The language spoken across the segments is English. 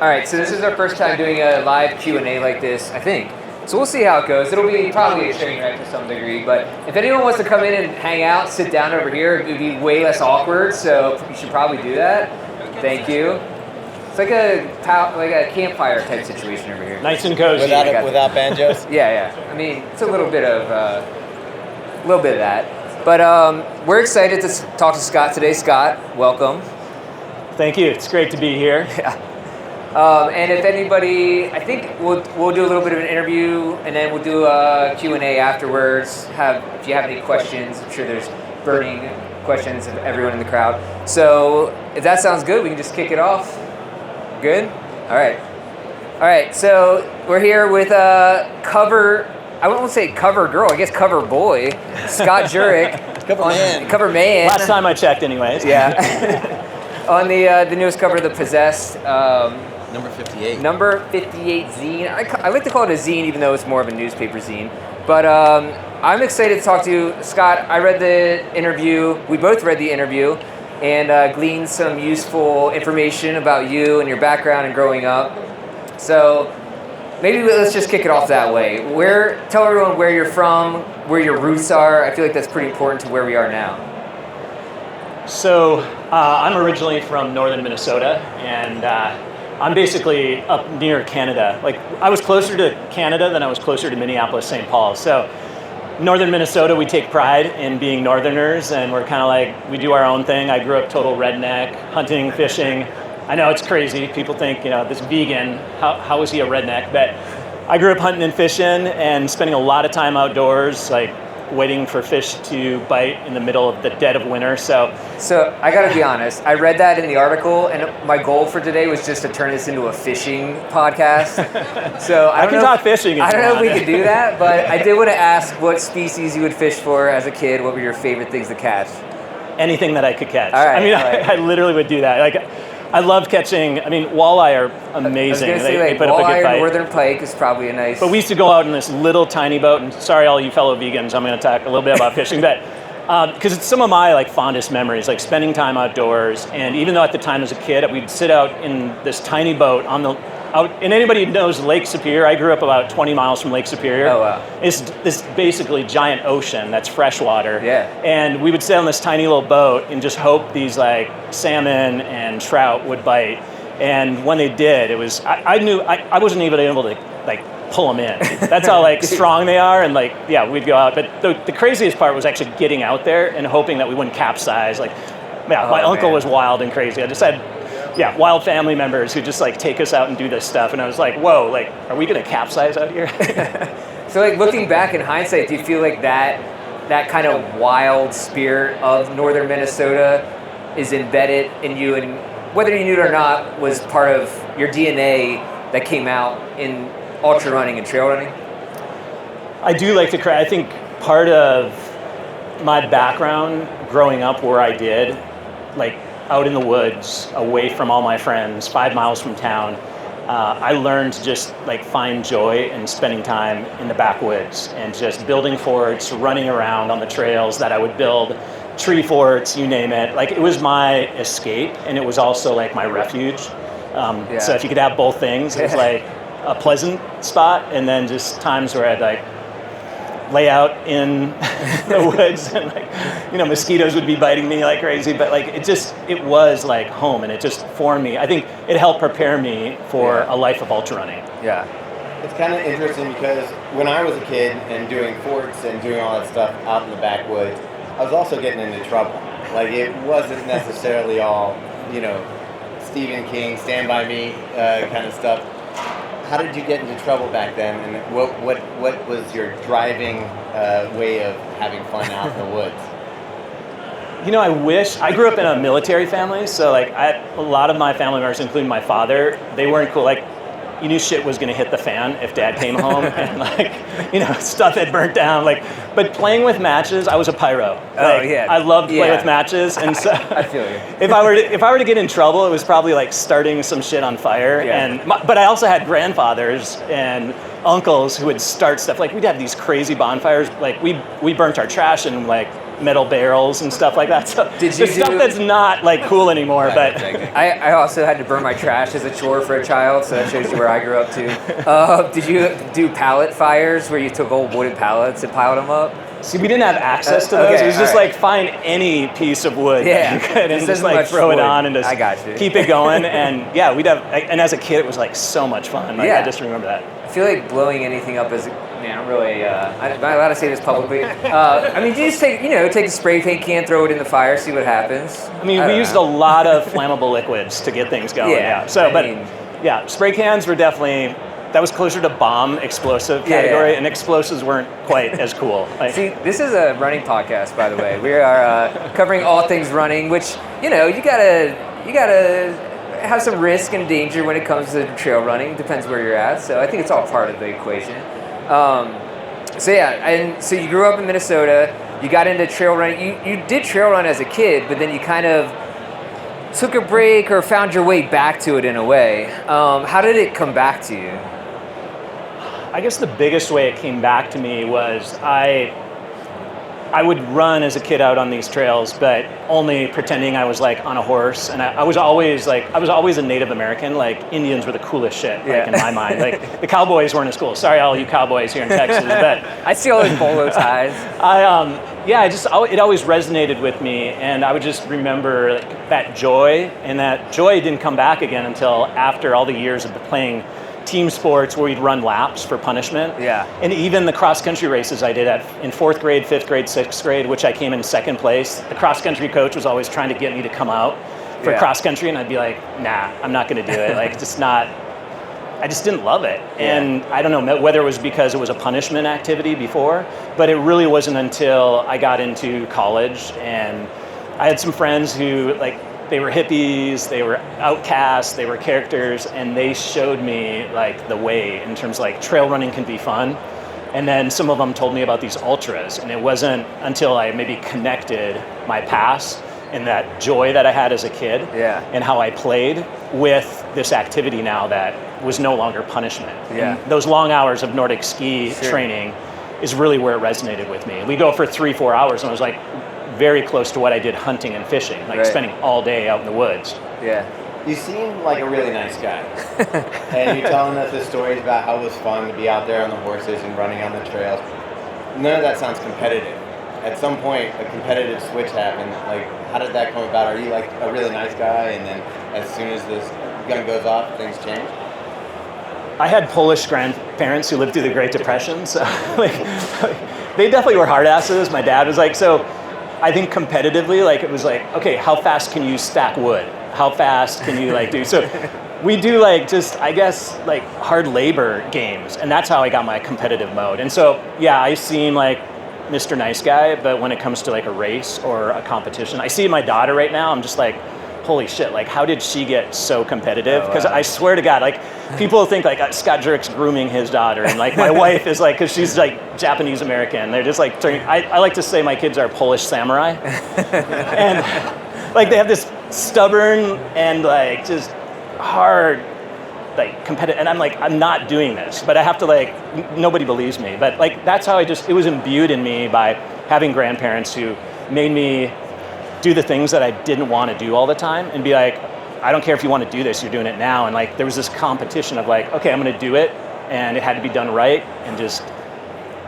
All right, so this is our first time doing a live Q&A like this, I think. So we'll see how it goes. It'll be probably a train wreck to some degree, but if anyone wants to come in and hang out, sit down over here, it would be way less awkward, so you should probably do that. Thank you. It's like a campfire type situation over here. Nice and cozy. Without banjos? Yeah. I mean, it's a little bit of that. But we're excited to talk to Scott today. Scott, welcome. Thank you. It's great to be here. Yeah. And if anybody, I think we'll do a little bit of an interview, and then we'll do a Q&A afterwards. If you have any questions, I'm sure there's burning questions of everyone in the crowd. So if that sounds good, we can just kick it off. Good? All right. So we're here with I won't say cover girl, I guess cover boy, Scott Jurek. Cover man. Last time I checked anyways. Yeah. On the newest cover of The Possessed. Number 58. Number 58 zine. I like to call it a zine, even though it's more of a newspaper zine. But I'm excited to talk to you. Scott, I read the interview. We both read the interview and gleaned some useful information about you and your background and growing up. So maybe let's just kick it off that way. Tell everyone where you're from, where your roots are. I feel like that's pretty important to where we are now. So I'm originally from northern Minnesota, and I'm basically up near Canada. Like, I was closer to Canada than I was closer to Minneapolis, St. Paul. So northern Minnesota, we take pride in being northerners, and we're kind of like, we do our own thing. I grew up total redneck, hunting, fishing. I know it's crazy. People think, this vegan, how is he a redneck? But I grew up hunting and fishing and spending a lot of time outdoors, like waiting for fish to bite in the middle of the dead of winter. So I got to be honest. I read that in the article, and my goal for today was just to turn this into a fishing podcast. So I can talk fishing. I don't know if we could do that, but I did want to ask what species you would fish for as a kid. What were your favorite things to catch? Anything that I could catch. All right, I literally would do that. Like, I love catching. Walleye are amazing. I was going to say, they put up a good fight. Northern pike is probably a nice. But we used to go out in this little tiny boat, and sorry, all you fellow vegans, I'm going to talk a little bit about fishing, but because it's some of my fondest memories, like spending time outdoors. And even though at the time as a kid, we'd sit out in this tiny boat and anybody who knows Lake Superior, I grew up about 20 miles from Lake Superior. Oh, wow. It's this basically giant ocean that's freshwater. Yeah. And we would sit on this tiny little boat and just hope these salmon and trout would bite. And when they did, it was, I knew, I wasn't even able to pull them in. That's how strong they are. And we'd go out. But the craziest part was actually getting out there and hoping that we wouldn't capsize. My uncle was wild and crazy. I just had wild family members who just take us out and do this stuff. And I was like, whoa, are we going to capsize out here? So looking back in hindsight, do you feel like that kind of wild spirit of northern Minnesota is embedded in you, and whether you knew it or not was part of your DNA that came out in ultra running and trail running? I do like to cry. I think part of my background growing up where I did, out in the woods, away from all my friends, 5 miles from town, I learned to just find joy in spending time in the backwoods and just building forts, running around on the trails that I would build, tree forts, you name it. It was my escape, and it was also my refuge. So if you could have both things, it was a pleasant spot, and then just times where I'd lay out in the woods and mosquitoes would be biting me like crazy, but it was home, and it just formed me. I think it helped prepare me for a life of ultra running. Yeah. It's kind of interesting because when I was a kid and doing forts and doing all that stuff out in the backwoods, I was also getting into trouble. It wasn't necessarily all, Stephen King, Stand By Me kind of stuff. How did you get into trouble back then, and what was your driving way of having fun out in the woods? I wish. I grew up in a military family, so a lot of my family members, including my father, they weren't cool. You knew shit was going to hit the fan if Dad came home, and stuff had burnt down. But playing with matches, I was a pyro. I loved to play with matches, and so I feel you. if I were to get in trouble, it was probably starting some shit on fire. Yeah. But I also had grandfathers and uncles who would start stuff. We'd have these crazy bonfires. We burnt our trash in metal barrels and stuff like that. So Did you the stuff that's not like cool anymore. But I also had to burn my trash as a chore for a child, so that shows you where I grew up too. Did you do pallet fires where you took old wooden pallets and piled them up? See, we didn't have access to those. Okay, it was just all right. like find any piece of wood that you could and This just isn't like much throw it wood. on and just I got you. keep it going. And yeah, we'd have, and as a kid, it was like so much fun. Like, Yeah. I just remember that. I feel like blowing anything up is, man, I'm really, am I allowed to say this publicly? I mean, you just take a spray paint can, throw it in the fire, see what happens. I mean, we used a lot of flammable liquids to get things going. Yeah, So, I but mean- yeah, spray cans were definitely, that was closer to bomb explosive category, and explosives weren't quite as cool. Like, See, this is a running podcast, by the way. We are covering all things running, which, you gotta have some risk and danger when it comes to trail running. Depends where you're at. So I think it's all part of the equation. So you grew up in Minnesota. You got into trail running. You did trail run as a kid, but then you kind of took a break or found your way back to it in a way. How did it come back to you? I guess the biggest way it came back to me was I would run as a kid out on these trails, but only pretending I was like on a horse. And I was always a Native American. Like Indians were the coolest shit, like in my mind. Like the cowboys weren't as cool. Sorry, all you cowboys here in Texas, but I see all those bolo ties. it always resonated with me, and I would just remember like, that joy, and that joy didn't come back again until after all the years of playing team sports where we'd run laps for punishment. Yeah. And even the cross-country races I did in 4th grade, 5th grade, 6th grade, which I came in 2nd place, the cross-country coach was always trying to get me to come out for cross-country, and I'd be like, nah, I'm not going to do it. Like, I just didn't love it. And I don't know whether it was because it was a punishment activity before, but it really wasn't until I got into college, and I had some friends who, like, they were hippies, they were outcasts, they were characters, and they showed me like the way in terms of like trail running can be fun. And then some of them told me about these ultras, and it wasn't until I maybe connected my past and that joy that I had as a kid and how I played with this activity now that was no longer punishment. Yeah. And those long hours of Nordic ski training is really where it resonated with me. We go for 3-4 hours, and I was like, very close to what I did hunting and fishing, like spending all day out in the woods. Yeah. You seem like a really nice guy. And you're telling us the stories about how it was fun to be out there on the horses and running on the trails. None of that sounds competitive. At some point, a competitive switch happened. Like, how did that come about? Are you like a really nice guy, and then as soon as this gun goes off, things change? I had Polish grandparents who lived through the Great Depression, so they definitely were hard asses. My dad was like, so I think competitively, like it was like, okay, how fast can you stack wood? How fast can you like do? So we do like just, I guess, like hard labor games, and that's how I got my competitive mode. And so, yeah, I seem like Mr. Nice Guy, but when it comes to like a race or a competition, I see my daughter right now, I'm just like, holy shit, like how did she get so competitive? Because I swear to God, like people think like Scott Jurek's grooming his daughter, and like my wife is like, because she's like Japanese American, they're just like turning, I like to say my kids are Polish samurai. And like they have this stubborn and like just hard like competitive, and I'm like, I'm not doing this, but I have to like, nobody believes me, but like that's how it was imbued in me by having grandparents who made me do the things that I didn't want to do all the time, and be like, I don't care if you want to do this, you're doing it now. And like there was this competition of like, okay, I'm going to do it, and it had to be done right, and just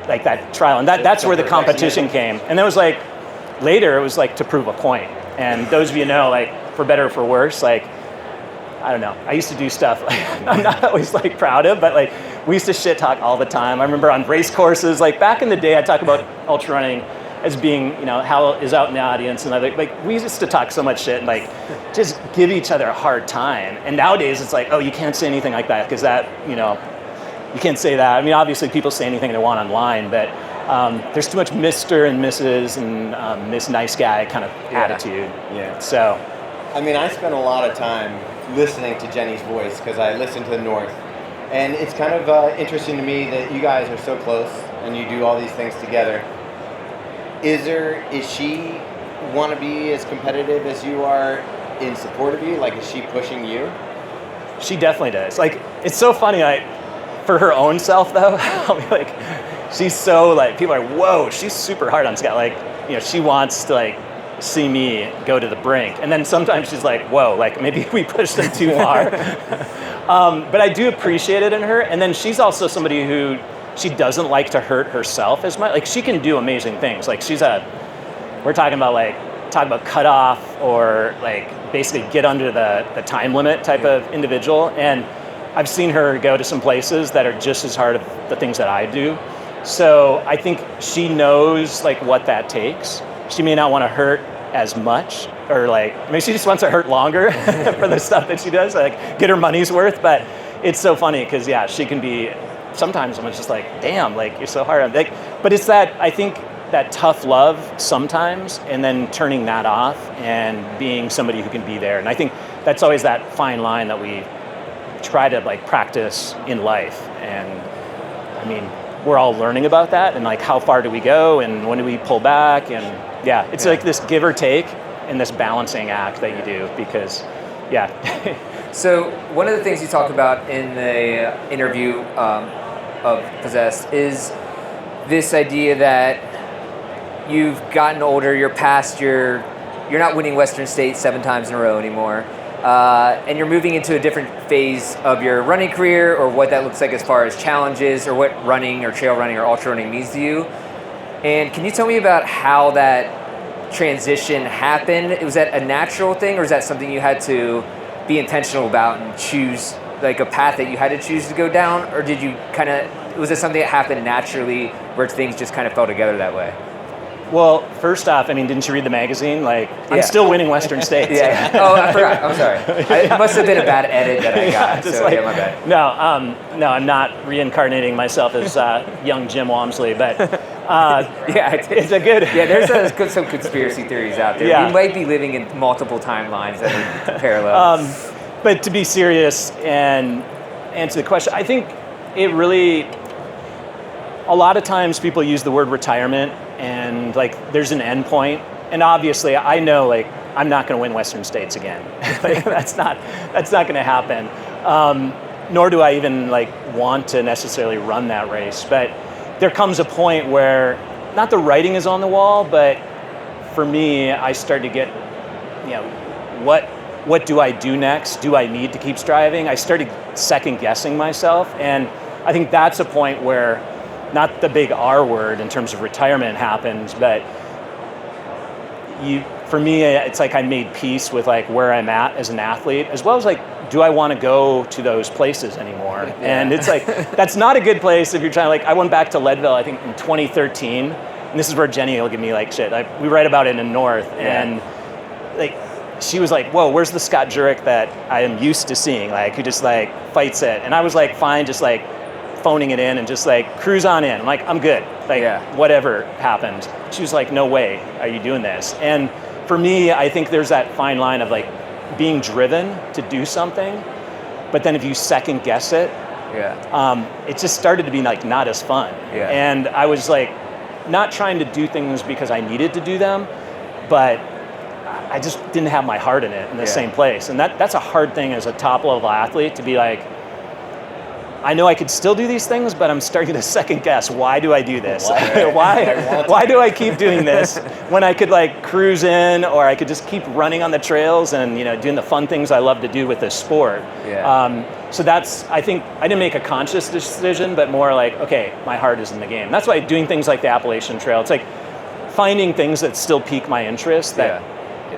like that trial, and that's where the competition came. And then it was like later it was like to prove a point. And those of you know, like for better or for worse, like I don't know, I used to do stuff like I'm not always like proud of, but like we used to shit talk all the time. I remember on race courses, like back in the day, I talk about ultra running as being, you know, Hal is out in the audience, and like we used to talk so much shit and like just give each other a hard time. And nowadays it's like, oh, you can't say anything like that because that, you know, you can't say that. I mean, obviously people say anything they want online, but there's too much Mr. and Mrs. and Miss Nice Guy kind of attitude. Yeah. So, I mean, I spent a lot of time listening to Jenny's voice because I listen to the North, and it's kind of interesting to me that you guys are so close and you do all these things together. Is she want to be as competitive as you are in support of you? Like, is she pushing you? She definitely does. Like, it's so funny, like, for her own self, though, I'll be like, she's so, like, people are like, whoa, she's super hard on Scott. Like, she wants to like see me go to the brink. And then sometimes she's like, whoa, like maybe we pushed them too far. But I do appreciate it in her. And then she's also somebody who, she doesn't like to hurt herself as much. Like she can do amazing things. Like we're talking about cut off or like basically get under the time limit type of individual. And I've seen her go to some places that are just as hard of the things that I do. So I think she knows like what that takes. She may not want to hurt as much, or like maybe she just wants to hurt longer for the stuff that she does, like get her money's worth. But it's so funny because she can be, sometimes I'm just like, damn, like you're so hard. Like, but it's that, I think that tough love sometimes, and then turning that off and being somebody who can be there. And I think that's always that fine line that we try to like practice in life. And I mean, we're all learning about that, and like how far do we go and when do we pull back, and it's like this give or take and this balancing act that you do, because So one of the things you talk about in the interview of Possessed is this idea that you've gotten older, you're not winning Western States 7 times in a row anymore, and you're moving into a different phase of your running career, or what that looks like as far as challenges, or what running or trail running or ultra running means to you. And can you tell me about how that transition happened? Was that a natural thing, or is that something you had to be intentional about and choose, like a path that you had to choose to go down? Or did you was it something that happened naturally where things just kind of fell together that way? Well, first off, I mean, didn't you read the magazine? Like, I'm still winning Western States. Oh, I forgot. I'm sorry. It must have been a bad edit that I got. My bad. No, I'm not reincarnating myself as young Jim Walmsley, but it's a good. There's some conspiracy theories out there. Yeah. We might be living in multiple timelines that are parallel. But to be serious and answer the question, I think it really, a lot of times people use the word retirement and like there's an end point. And obviously I know like I'm not going to win Western States again. Like, that's not going to happen. Nor do I even like want to necessarily run that race. But there comes a point where not the writing is on the wall, but for me, I start to get, what do I do next? Do I need to keep striving? I started second guessing myself. And I think that's a point where not the big R word in terms of retirement happens, but for me, it's like I made peace with like where I'm at as an athlete, as well as like, do I want to go to those places anymore? Yeah. And it's like, that's not a good place if you're trying to like, I went back to Leadville, I think in 2013, and this is where Jenny will give me like shit. We write about it in North, and like, she was like, whoa, where's the Scott Jurek that I am used to seeing? Like, who just like fights it. And I was like, fine, just like phoning it in and just like cruise on in. I'm like, I'm good. Like, whatever happens. She was like, no way are you doing this. And for me, I think there's that fine line of like being driven to do something, but then if you second guess it, it just started to be like not as fun. Yeah. And I was like not trying to do things because I needed to do them, but I just didn't have my heart in it in the same place. And that's a hard thing as a top level athlete, to be like, I know I could still do these things, but I'm starting to second guess. Why do I do this? Why do I keep doing this when I could like cruise in, or I could just keep running on the trails and doing the fun things I love to do with this sport? Yeah. So I think I didn't make a conscious decision, but more like, okay, my heart is in the game. That's why doing things like the Appalachian Trail, it's like finding things that still pique my interest, that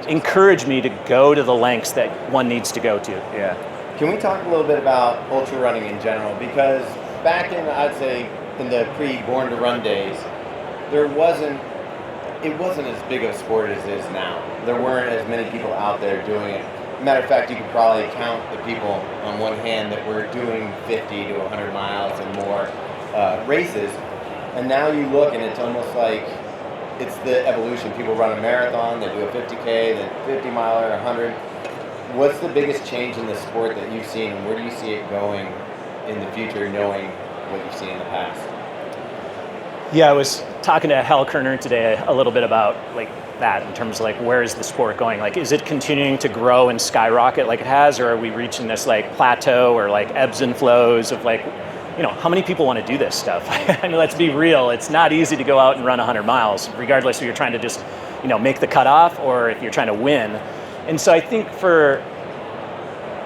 encourage me to go to the lengths that one needs to go to. Yeah. Can we talk a little bit about ultra running in general? Because back in, I'd say, in the pre-Born to Run days, it wasn't as big of a sport as it is now. There weren't as many people out there doing it. Matter of fact, you could probably count the people on one hand that were doing 50 to 100 miles and more races. And now you look and it's almost like it's the evolution. People run a marathon, they do a 50K, then 50 miler, 100. What's the biggest change in the sport that you've seen, and where do you see it going in the future, knowing what you've seen in the past? Yeah, I was talking to Hal Kerner today a little bit about like that in terms of like, where is the sport going? Like, is it continuing to grow and skyrocket like it has, or are we reaching this like plateau or like ebbs and flows of like how many people want to do this stuff? I mean, let's be real. It's not easy to go out and run 100 miles, regardless if you're trying to just, make the cutoff or if you're trying to win. And so I think for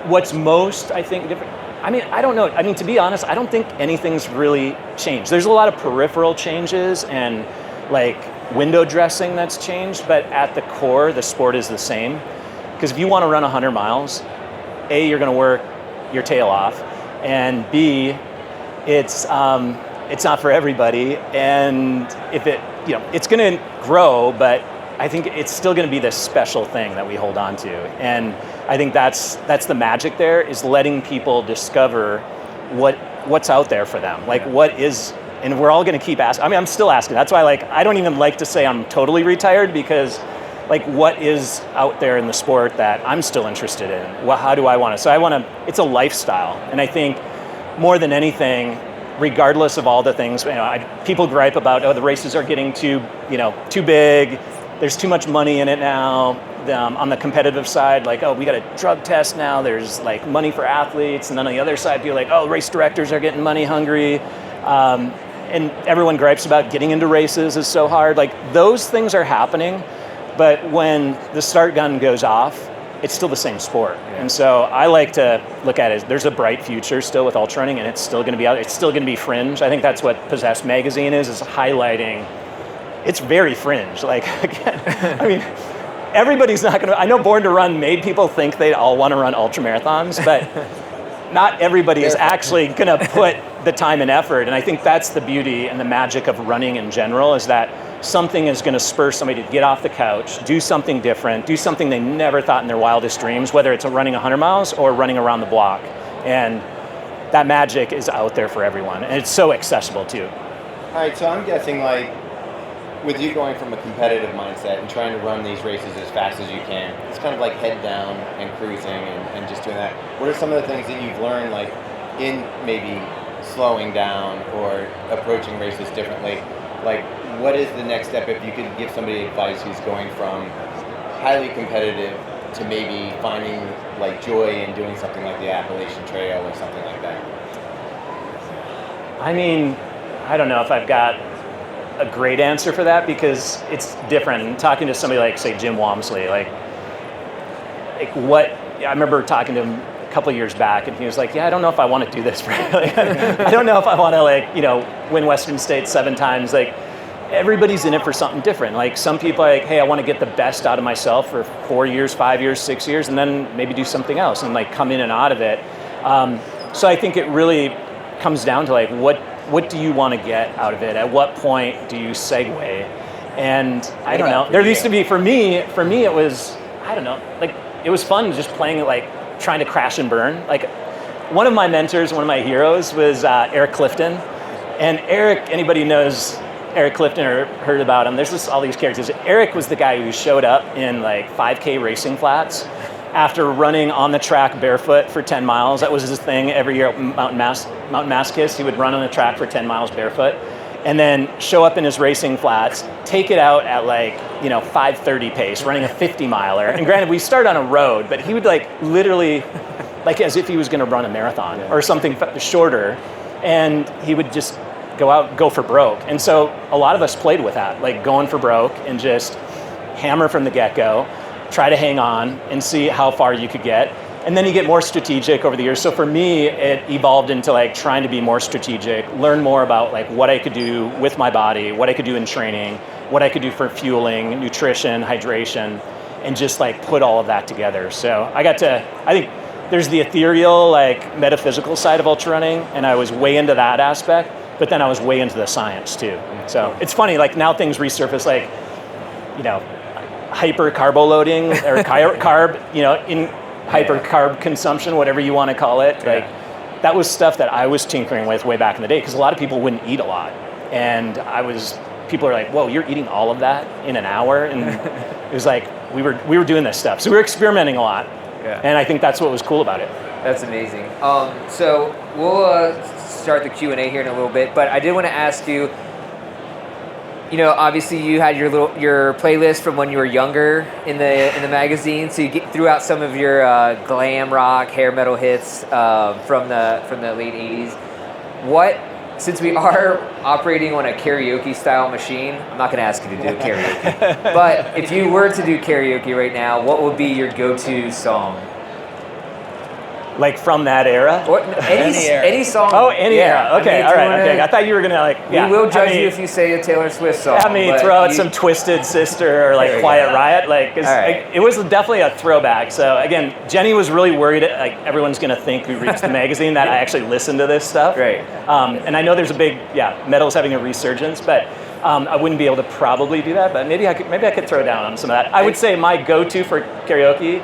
what's most, different, I don't know. To be honest, I don't think anything's really changed. There's a lot of peripheral changes and like window dressing that's changed, but at the core, the sport is the same. Because if you want to run 100 miles, A, you're going to work your tail off, and B, it's not for everybody. And if it's going to grow, but I think it's still going to be this special thing that we hold on to. And I think that's the magic there, is letting people discover what's out there for them. Like what is, and we're all going to keep asking. I'm still asking. That's why I don't even like to say I'm totally retired, because what is out there in the sport that I'm still interested in? How do I want to? So it's a lifestyle. And I think more than anything, regardless of all the things, people gripe about, the races are getting too big. There's too much money in it now. On the competitive side, we got a drug test now. There's money for athletes. And then on the other side, people are race directors are getting money hungry. And everyone gripes about getting into races is so hard. Those things are happening. But when the start gun goes off, it's still the same sport. Yeah. And so I like to look at it as there's a bright future still with ultrarunning, and it's still going to be out. It's still going to be fringe. I think that's what Possessed magazine is highlighting. It's very fringe. Again, everybody's not going to. I know Born to Run made people think they all want to run ultra marathons, but not everybody is actually going to put the time and effort. And I think that's the beauty and the magic of running in general, is that something is going to spur somebody to get off the couch, do something different, do something they never thought in their wildest dreams, whether it's running 100 miles or running around the block. And that magic is out there for everyone. And it's so accessible too. All right, so I'm guessing with you going from a competitive mindset and trying to run these races as fast as you can, it's kind of like head down and cruising and just doing that. What are some of the things that you've learned in maybe slowing down or approaching races differently? What is the next step if you could give somebody advice who's going from highly competitive to maybe finding joy in doing something like the Appalachian Trail or something like that? I don't know if I've got a great answer for that, because it's different. Talking to somebody like, say, Jim Walmsley, I remember talking to him a couple of years back, and he was like, I don't know if I want to do this. I don't know if I want to win Western States 7 times. Everybody's in it for something different. Some people are hey, I want to get the best out of myself for 4 years, 5 years, 6 years, and then maybe do something else and come in and out of it. So I think it really comes down to what do you want to get out of it? At what point do you segue? And I don't know. There used to be, for me it was, I don't know, it was fun just playing it, trying to crash and burn. One of my mentors, one of my heroes was Eric Clifton. And Eric, anybody knows Eric Clifton or heard about him, there's just all these characters. Eric was the guy who showed up in 5K racing flats after running on the track barefoot for 10 miles. That was his thing every year at Mountain Mascus. He would run on the track for 10 miles barefoot and then show up in his racing flats, take it out at 5:30 pace, running a 50 miler. And granted, we start on a road, but he would literally, as if he was gonna run a marathon or something shorter. And he would just go for broke. And so a lot of us played with that, going for broke and just hammer from the get-go, try to hang on and see how far you could get. And then you get more strategic over the years. So for me, it evolved into trying to be more strategic, learn more about what I could do with my body, what I could do in training, what I could do for fueling, nutrition, hydration, and just put all of that together. So I think there's the ethereal, metaphysical side of ultrarunning, and I was way into that aspect, but then I was way into the science too. So it's funny, now things resurface, hyper carbo loading or carb, in hyper carb consumption, whatever you want to call it. That was stuff that I was tinkering with way back in the day, because a lot of people wouldn't eat a lot. And people are whoa, you're eating all of that in an hour? And it was we were doing this stuff. So we were experimenting a lot. Yeah. And I think that's what was cool about it. That's amazing. So we'll start the Q&A here in a little bit, but I did want to ask you, obviously you had your playlist from when you were younger in the magazine, so you threw out some of your glam rock, hair metal hits from the late 80s. since we are operating on a karaoke style machine, I'm not going to ask you to do karaoke, but if you were to do karaoke right now, what would be your go-to song? Like from that era? Or any song. Oh, any era. Okay, all right. Okay, I thought you were gonna We will judge you if you say a Taylor Swift song. Have me throw out some Twisted Sister or like Quiet Riot. It was definitely a throwback. So again, Jenny was really worried like everyone's gonna think who reads the magazine that I actually listen to this stuff. Right. And I know there's a big metal's having a resurgence, but I wouldn't be able to probably do that. But maybe I could throw down on some of that. I would say my go-to for karaoke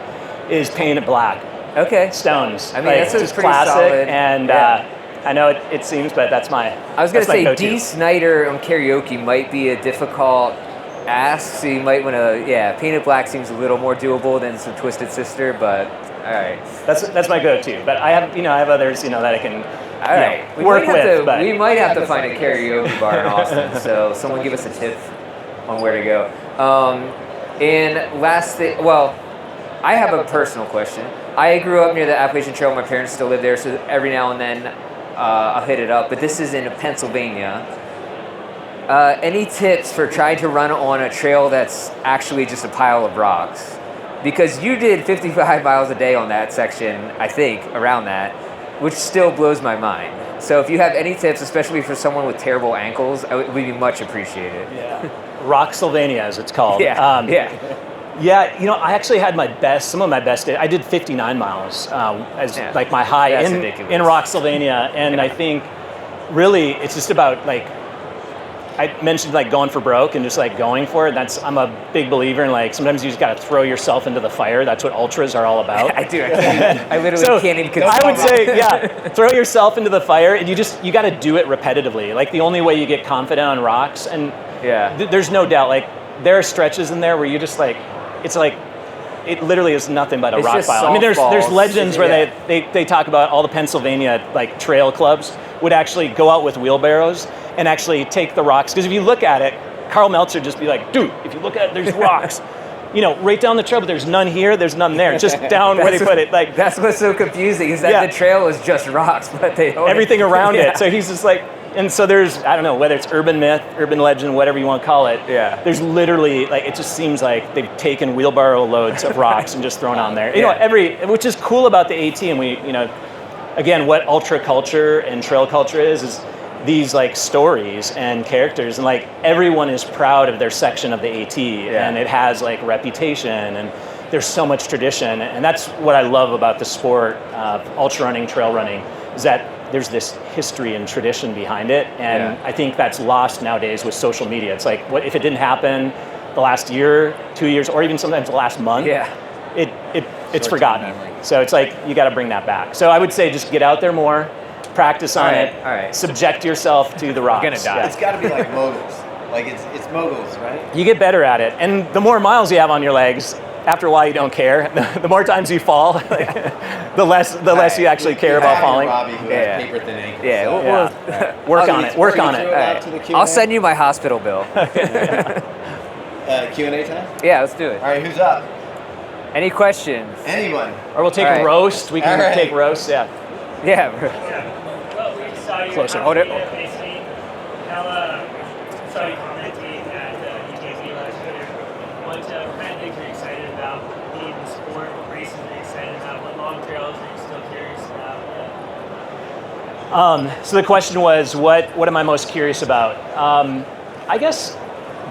is Paint It Black. Okay. Stones. I mean, that's just pretty classic, solid. and I know it seems, but that's my. I was gonna say go-to. Dee Snider on karaoke might be a difficult ask, so you might want to. Paint It Black seems a little more doable than some Twisted Sister, but all right. That's my go-to. But I have others that I can. All right. Work with. We might have to find a karaoke bar in Austin. So someone give us a tip on where to go. And last thing, I have a personal question. I grew up near the Appalachian Trail. My parents still live there, so every now and then I'll hit it up. But this is in Pennsylvania. Any tips for trying to run on a trail that's actually just a pile of rocks? Because you did 55 miles a day on that section, I think, around that, which still blows my mind. So if you have any tips, especially for someone with terrible ankles, it would be much appreciated. Yeah. Rocksylvania, as it's called. Yeah, I actually had some of my best days. I did 59 miles as like my high in Rocksylvania, and I think really it's just about like I mentioned like going for broke and just like going for it. I'm a big believer in like sometimes you just got to throw yourself into the fire. That's what ultras are all about. I do. I literally can't even. I would say throw yourself into the fire, and you got to do it repetitively. Like the only way you get confident on rocks, and there's no doubt like there are stretches in there where you just like. It's like, it literally is nothing but a rock pile. I mean, there's legends where they talk about all the Pennsylvania like trail clubs would actually go out with wheelbarrows and actually take the rocks. Because if you look at it, Carl Meltzer just be like, dude, if you look at it, there's rocks. Right down the trail, but there's none here, there's none there. Just down where they put it. Like that's what's so confusing is that the trail is just rocks, but they own everything around it. So he's just like. And so there's, I don't know, whether it's urban myth, urban legend, whatever you want to call it. Yeah. There's literally, like, it just seems like they've taken wheelbarrow loads of rocks and just thrown on there. Which is cool about the AT, and we, again, what ultra culture and trail culture is these, like, stories and characters. And, like, everyone is proud of their section of the AT, and it has, like, reputation, and there's so much tradition. And that's what I love about the sport of ultra running, trail running, is that there's this history and tradition behind it, and I think that's lost nowadays with social media. It's like, what if it didn't happen the last year, 2 years, or even sometimes the last month? It's forgotten. So it's like you got to bring that back. So I would say just get out there more, practice on it, subject yourself to the rocks. You're gonna die. It's got to be like moguls. Like it's moguls, right? You get better at it, and the more miles you have on your legs. After a while, you don't care. The more times you fall, the less you actually care about falling. Robbe who has paper thin ankles. Work on it. Work on it. I'll send you my hospital bill. Q&A time? Yeah, let's do it. All right, who's up? Any questions? Anyone? Or we'll take roast. We can take roast. Yeah. Yeah. Well, we saw you. Closer. Hold it. Saw you commenting at UTC last year. What kind of things are you excited about being in the sport? What races are you excited about? What long trails are you still curious about? So the question was, what am I most curious about? I guess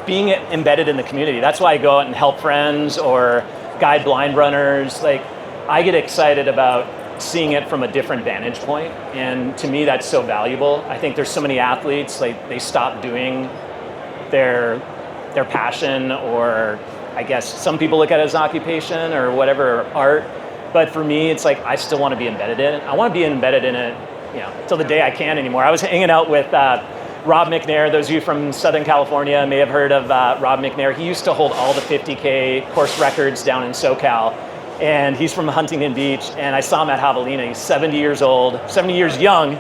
being embedded in the community. That's why I go out and help friends or guide blind runners. Like, I get excited about seeing it from a different vantage point, and to me that's so valuable. I think there's so many athletes, like, they stop doing their passion, or I guess some people look at it as occupation or whatever, art, but for me it's like I still want to be embedded in it. I want to be embedded in it, till the day I can anymore. I was hanging out with Robbe McNair. Those of you from Southern California may have heard of Robbe McNair. He used to hold all the 50K course records down in SoCal, and he's from Huntington Beach, and I saw him at Javelina. He's 70 years old, 70 years young.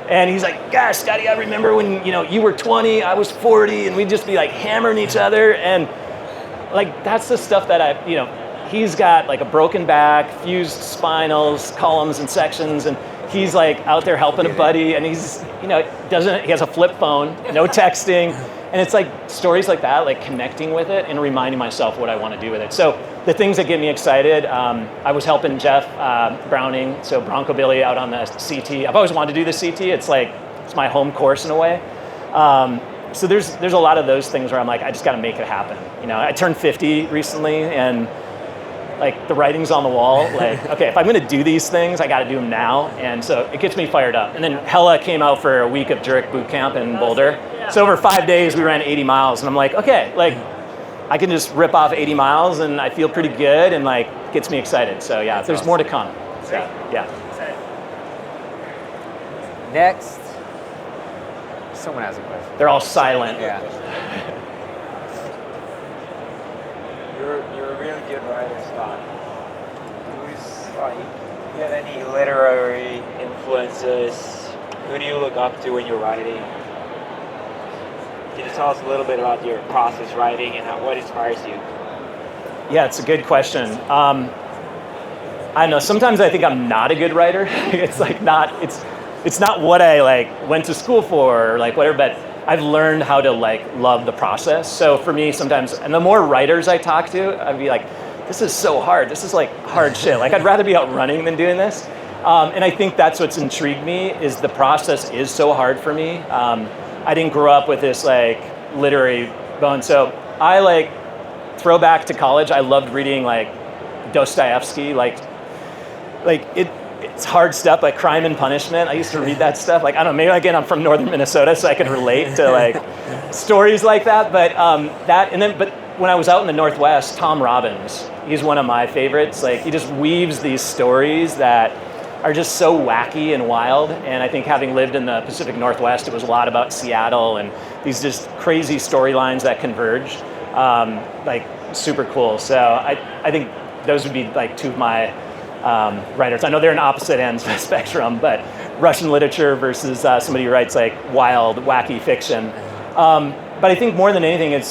And he's like, gosh, Scotty, I remember when, you were 20, I was 40, and we'd just be like hammering each other. And like, that's the stuff that he's got like a broken back, fused spinals, columns and sections, and he's like out there helping a buddy, and he's, he has a flip phone, no texting, and it's like stories like that, like connecting with it and reminding myself what I want to do with it. So the things that get me excited, I was helping Jeff Browning, so Bronco Billy, out on the CT. I've always wanted to do the CT. It's my home course in a way. So there's a lot of those things where I'm like, I just got to make it happen. I turned 50 recently, and like the writing's on the wall. Like, okay, if I'm going to do these things, I got to do them now. And so it gets me fired up. And then Hella came out for a week of Jurek boot camp in Boulder. So over 5 days, we ran 80 miles, and I'm like, okay, like I can just rip off 80 miles, and I feel pretty good, and like gets me excited. So yeah, there's more to come. So yeah. Next. Someone has a question. They're all silent. Yeah. You're a really good writer, Scott. Do you have any literary influences? Who do you look up to when you're writing? Can you tell us a little bit about your process writing and what inspires you? Yeah, it's a good question. I don't know. Sometimes I think I'm not a good writer. It's not what I like went to school for or like whatever, but I've learned how to like love the process. So for me sometimes, and the more writers I talk to, I'd be like, this is so hard. This is like hard shit. Like I'd rather be out running than doing this. And I think that's what's intrigued me is the process is so hard for me. I didn't grow up with this like literary bone. So I like throw back to college. I loved reading like Dostoevsky, it's hard stuff like Crime and Punishment. I used to read that stuff. Like, I don't know, maybe again, I'm from northern Minnesota, so I can relate to like stories like that. But but when I was out in the Northwest, Tom Robbins, he's one of my favorites. Like he just weaves these stories that are just so wacky and wild. And I think having lived in the Pacific Northwest, it was a lot about Seattle and these just crazy storylines that converge. Like super cool. So I think those would be like two of my writers. I know they're in opposite ends of the spectrum, but Russian literature versus somebody who writes like wild, wacky fiction. But I think more than anything,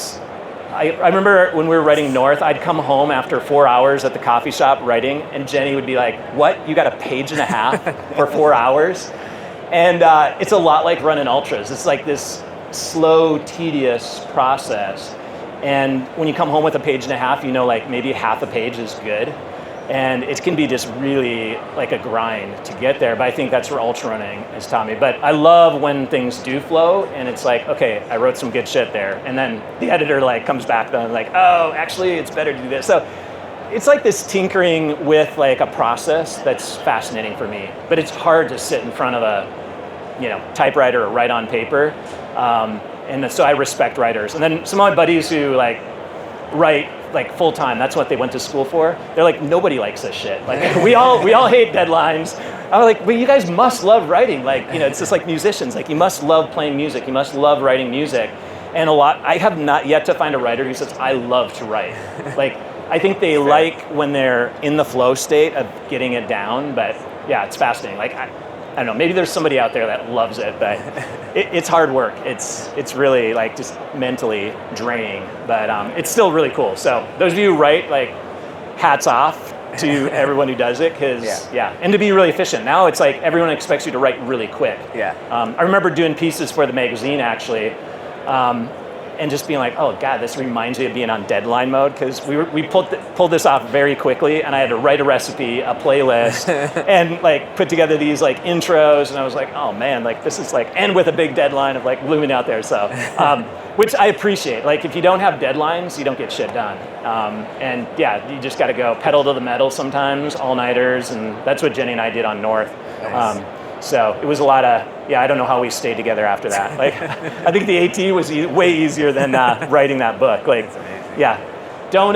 I remember when we were writing North, I'd come home after 4 hours at the coffee shop writing, and Jenny would be like, what? You got a page and a half for 4 hours? And it's a lot like running ultras. It's like this slow, tedious process. And when you come home with a page and a half, like maybe half a page is good. And it can be just really like a grind to get there. But I think that's where ultrarunning has taught me. But I love when things do flow and it's like, okay, I wrote some good shit there. And then the editor like comes back and like, oh, actually it's better to do this. So it's like this tinkering with like a process that's fascinating for me. But it's hard to sit in front of a typewriter or write on paper. And so I respect writers. And then some of my buddies who like write like full time, that's what they went to school for. They're like, nobody likes this shit. Like we all hate deadlines. I was like, but you guys must love writing. Like, it's just like musicians. Like you must love playing music. You must love writing music. And I have not yet to find a writer who says, I love to write. Like, I think they like when they're in the flow state of getting it down, but yeah, it's fascinating. Like, I don't know, maybe there's somebody out there that loves it, but it's hard work. It's really like just mentally draining, but it's still really cool. So those of you who write, like hats off to everyone who does it, because and to be really efficient. Now it's like everyone expects you to write really quick. I remember doing pieces for the magazine actually, and just being like, oh God, this reminds me of being on deadline mode, because we pulled this off very quickly, and I had to write a recipe, a playlist, and like put together these like intros, and I was like, oh man, like this is like, and with a big deadline of like looming out there, so which I appreciate. Like if you don't have deadlines, you don't get shit done, and yeah, you just got to go pedal to the metal sometimes, all-nighters, and that's what Jenny and I did on North. Nice. So it was a lot of, I don't know how we stayed together after that. Like, I think the AT was way easier than writing that book. Like, don't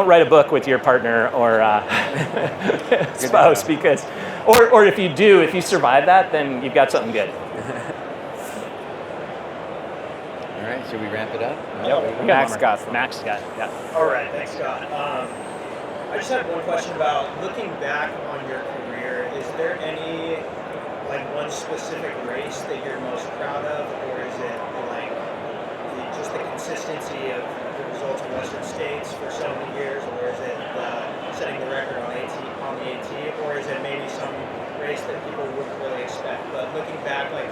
write a book with your partner or spouse, because, or if you do, if you survive that, then you've got something good. All right, should we ramp it up? Yep. Max Scott, yeah. All right, thanks, Scott. I just have one question about looking back on your career. Is there any one specific race that you're most proud of, or is it like just the consistency of the results in Western States for so many years, or is it the setting the record on the AT, or is it maybe some race that people wouldn't really expect? But looking back, like,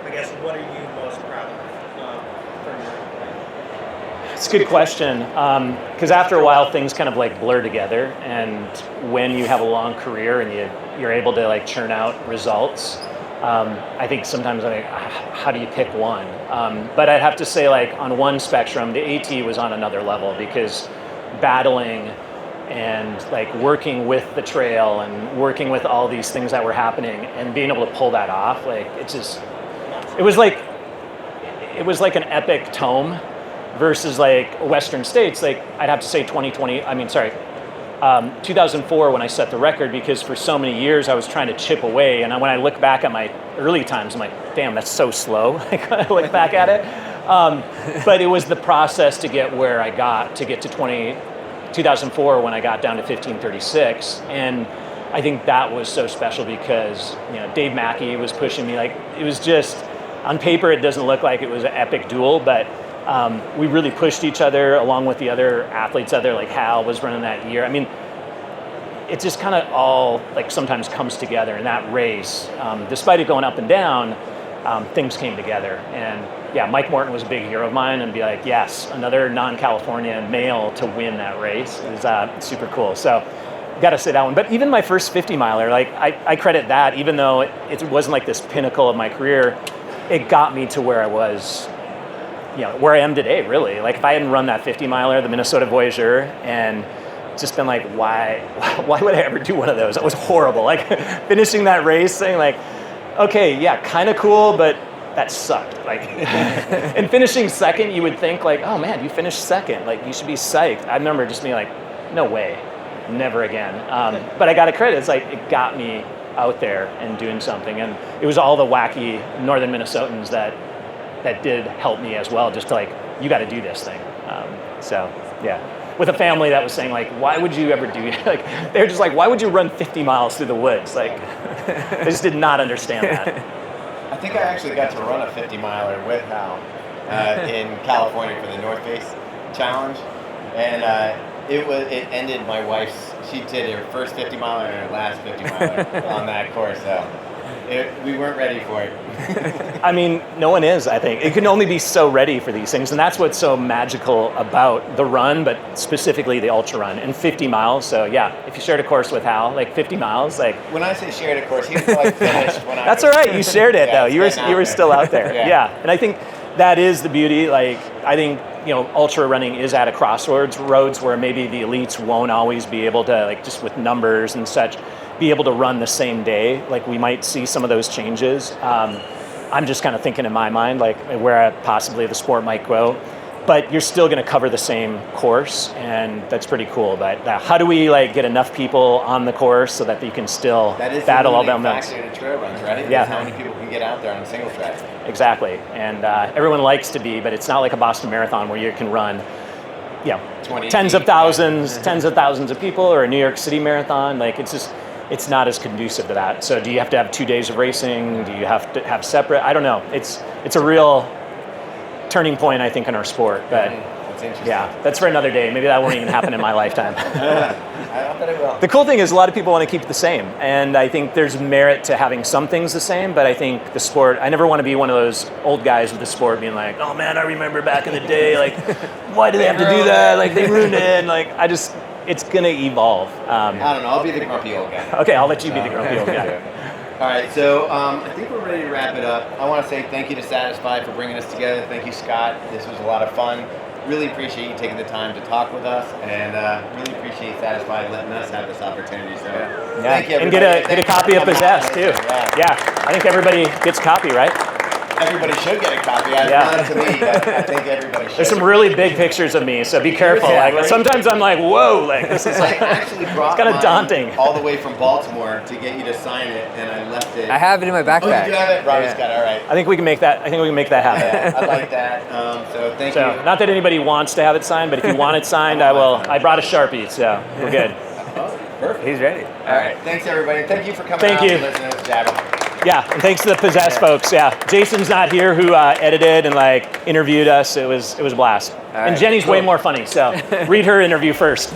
I guess, what are you most proud of from your career? It's a good question, because after a while things kind of like blur together, and when you have a long career and you're able to like churn out results, I think sometimes like, how do you pick one? But I'd have to say, like, on one spectrum, the AT was on another level, because battling and like working with the trail and working with all these things that were happening and being able to pull that off, like, it was like an epic tome versus like Western States. Like, I'd have to say 2004 when I set the record, because for so many years I was trying to chip away, and when I look back at my early times, I'm like, damn, that's so slow. Like, when I look back at it. But it was the process to get where I got, to get to 2004 when I got down to 1536. And I think that was so special because, you know, Dave Mackey was pushing me. Like, it was just, on paper it doesn't look like it was an epic duel, but we really pushed each other along with the other athletes out there. Like Hal was running that year. I mean, it just kind of all like sometimes comes together in that race. Despite it going up and down, things came together. And yeah, Mike Morton was a big hero of mine, and be like, yes, another non-California male to win that race is super cool. So got to say that one. But even my first 50 miler, like I credit that, even though it wasn't like this pinnacle of my career, it got me to where I was, you know, where I am today, really. Like, if I hadn't run that 50 miler, the Minnesota Voyageur, and just been like, why would I ever do one of those? That was horrible. Like, finishing that race saying like, okay, yeah, kind of cool, but that sucked. Like, and finishing second, you would think like, oh man, you finished second. Like, you should be psyched. I remember just being like, no way, never again. But I got to credit, it's like, it got me out there and doing something. And it was all the wacky Northern Minnesotans that did help me as well, just to like, you got to do this thing. So yeah, with a family that was saying like, why would you ever do it? Like, they're just like, why would you run 50 miles through the woods? Like, they just did not understand that. I think I actually got to run a 50 miler with Hal in California for the North Face Challenge, and it ended my wife's. She did her first 50 miler and her last 50 miler on that course, so we weren't ready for it. I mean, no one is, I think. It can only be so ready for these things, and that's what's so magical about the run, but specifically the ultra run, and 50 miles. So yeah, if you shared a course with Hal, like 50 miles, like... When I say shared a course, he was like finished when That's all right, you shared it though. You were still out there. Yeah. And I think that is the beauty. Like, I think, you know, ultra running is at a crossroads where maybe the elites won't always be able to, like, just with numbers and such, be able to run the same day. Like, we might see some of those changes. I'm just kind of thinking in my mind, like, where possibly the sport might go, but you're still going to cover the same course, and that's pretty cool. But how do we like get enough people on the course so that you can still battle all them? That is the factor to trail runs, right? Yeah. Is how many people can get out there on a single track. Exactly, and everyone likes to be, but it's not like a Boston Marathon where you can run, you know, tens of thousands of people, or a New York City Marathon. Like, it's not as conducive to that. So do you have to have 2 days of racing? Do you have to have separate? I don't know. It's a real turning point, I think, in our sport. But That's interesting. yeah, that's for another day. Maybe that won't even happen in my lifetime. I bet it will. The cool thing is a lot of people want to keep it the same. And I think there's merit to having some things the same, but I think the sport, I never want to be one of those old guys with the sport being like, oh man, I remember back in the day, like, why do they have to do that? Like, they ruined it. And like, it's going to evolve. I don't know. I'll be the grumpy old guy. Okay, I'll let you be the grumpy old guy. All right, so I think we're ready to wrap it up. I want to say thank you to Satisfy for bringing us together. Thank you, Scott. This was a lot of fun. Really appreciate you taking the time to talk with us, and really appreciate Satisfy letting us have this opportunity. So thank you, and everybody. get a copy of Possess too. Yeah, I think everybody gets a copy, right? Everybody should get a copy. Not to me, but I think everybody should. There's some really big pictures of me, so be careful. Yeah, like, right. Sometimes I'm like, whoa, like this is I actually brought it's kind of mine daunting. all the way from Baltimore to get you to sign it, and I left it. I have it in my backpack. Oh, you do have it? Robbie's got it. All right. I think we can make that. Happen. Yeah, I like that. So thank you. Not that anybody wants to have it signed, but if you want it signed, I will. I brought a Sharpie, so we're good. Oh, perfect. He's ready. All right. Thanks, everybody. Thank you for coming Thank out you. and listening to us jabber. Yeah, and thanks to the Possess folks. Yeah, Jason's not here, who edited and like interviewed us. It was a blast. All right, and Jenny's cool. way more funny, so read her interview first.